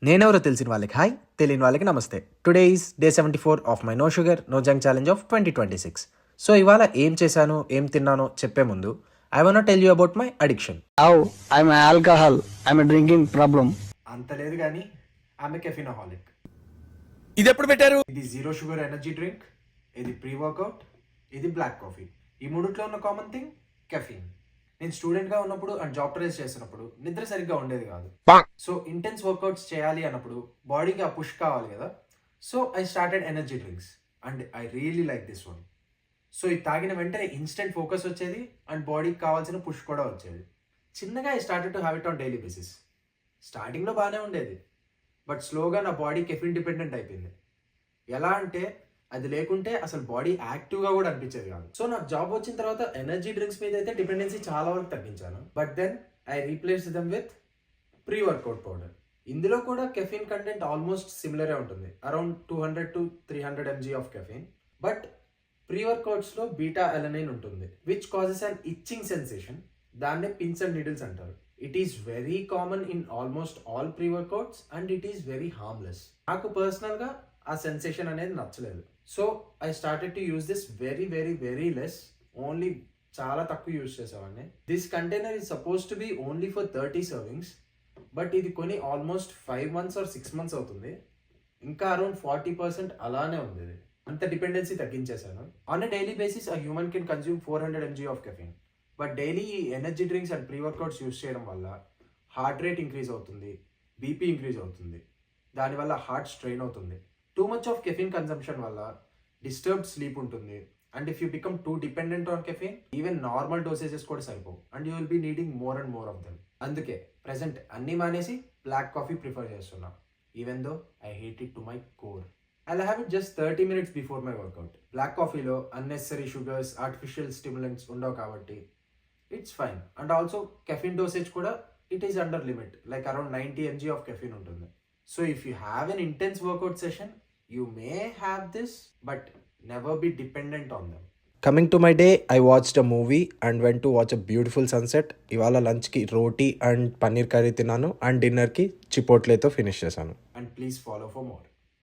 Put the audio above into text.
నేనెవరో తెలిసిన వాళ్ళకి హాయ్, తెలియని వాళ్ళకి నమస్తే. Today is day 74 of my no sugar no junk challenge of 2026. So ఇవాళ ఏం చేశాను, ఏం తిన్నానో చెప్పే ముందు I want tell you about my addiction. How? I'm an alcohol. I'm a drinking problem. అంత లేదు కానీ ఆమె కెఫినహాలిక్. ఇది ఎప్పుడు పెట్టారు? ఇది జీరో షుగర్ ఎనర్జీ డ్రింక్, ఇది ప్రీ వర్కౌట్, ఇది బ్లాక్ కాఫీ. ఈ మూడిట్లో ఉన్న కామన్ థింగ్ కెఫీన్. నేను స్టూడెంట్గా ఉన్నప్పుడు అండ్ జాబ్ ట్రైస్ చేసినప్పుడు నిద్ర సరిగ్గా ఉండేది కాదు. సో ఇంటెన్స్ వర్కౌట్స్ చేయాలి అన్నప్పుడు బాడీకి ఆ పుష్ కావాలి కదా. So I started energy drinks and I really like this one. So ఇది తాగిన వెంటనే ఇన్స్టెంట్ ఫోకస్ వచ్చేది అండ్ బాడీకి కావాల్సిన పుష్ కూడా వచ్చేది. చిన్నగా I started to have it on daily basis. స్టార్టింగ్లో బాగానే ఉండేది, బట్ స్లోగా నా బాడీ కెఫిన్ డిపెండెంట్ అయిపోయింది. ఎలా అంటే అది లేకుంటే అసలు బాడీ యాక్టివ్గా కూడా అనిపించేది కాదు. సో నాకు జాబ్ వచ్చిన తర్వాత ఎనర్జీ డ్రింక్స్ మీద అయితే డిపెండెన్సీ చాలా వరకు తగ్గించాను. But then I replace them with pre workout powder. ఇందులో కూడా కెఫిన్ కంటెంట్ ఆల్మోస్ట్ సిమిలరే ఉంటుంది, around 200 to 300 mg of caffeine. But pre వర్కౌట్స్లో బీటా అలనైన్ ఉంటుంది, which causes an itching sensation. దాన్నే పిన్స్ అండ్ నీడిల్స్ అంటారు. It is very common in almost all pre workouts and it is very harmless. నాకు పర్సనల్గా ఆ sensation అనేది నచ్చలేదు. So I started to use this very very very less, only చాలా తక్కువ use చేసేవాడిని. This container is suppose to be only for 30 servings, but ఇది కొని ఆల్మోస్ట్ 5 months or 6 months అవుతుంది. ఇంకా అరౌండ్ 40% అలానే ఉంది. ఇది అంత డిపెండెన్సీ తగ్గించేశాను. On a daily basis a human can consume 400 mg of caffeine. But daily ఈ energy drinks and pre workouts use చేయడం వల్ల హార్ట్ రేట్ ఇంక్రీజ్ అవుతుంది, బీపీ ఇంక్రీజ్ అవుతుంది, దానివల్ల హార్ట్ స్ట్రెయిన్ అవుతుంది. Too much of caffeine consumption వల్ల disturbed sleep ఉంటుంది. And if you become too dependent on caffeine, even normal dosages కూడా సరిపోవు and you will be needing more and more of them. అందుకే present అన్నీ మానేసి black coffee prefer చేస్తున్నా, even though I hate it to my core. I have it just 30 minutes before my workout. Black కాఫీలో unnecessary sugars, artificial stimulants ఉండవు కాబట్టి it's fine. And also caffeine dosage కూడా it is under limit, like around 90 mg of caffeine ఉంటుంది. So if you have an intense workout session, you may have this, but never be dependent on them. Coming to my day, I watched a movie and went to watch a beautiful sunset. ఇవాళ లంచ్కి రోటీ and paneer curry తిన్నాను and డిన్నర్కి చిపోట్లేతో finish చేశాను. And please follow for more.